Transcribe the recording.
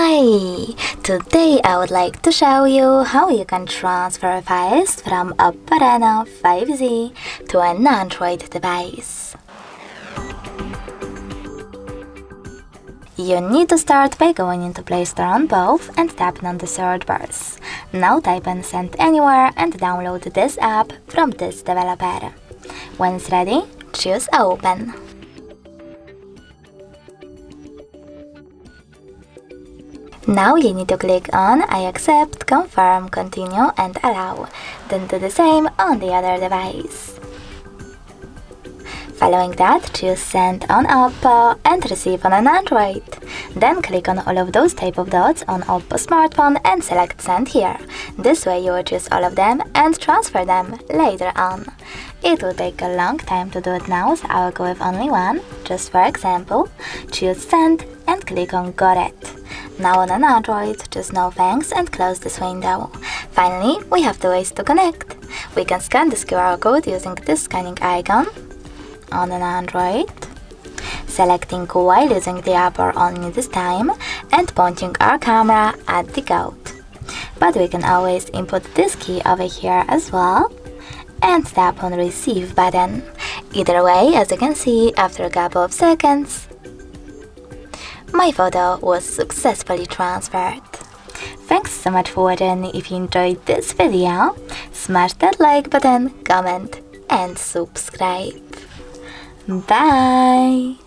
Hi! Today I would like to show you how you can transfer files from Oppo Reno 5Z to an Android device. You need to start by going into Play Store on both and tapping on the search bars. Now type in Send Anywhere and download this app from this developer. When it's ready, choose Open. Now you need to click on I accept, confirm, continue and allow, then do the same on the other device. Following that, choose Send on Oppo and Receive on an Android. Then click on all of those type of dots on Oppo smartphone and select Send here. This way you will choose all of them and transfer them later on. It will take a long time to do it now, so I will go with only one. Just for example, choose Send and click on Got it. Now on an Android, just no thanks and close this window. Finally, we have two ways to connect. We can scan this QR code using this scanning icon on an Android, selecting while using the app or only this time, and pointing our camera at the code. But we can always input this key over here as well, and tap on Receive button. Either way, as you can see, after a couple of seconds, my photo was successfully transferred. Thanks so much for watching. If you enjoyed this video, smash that like button, comment and subscribe. Bye!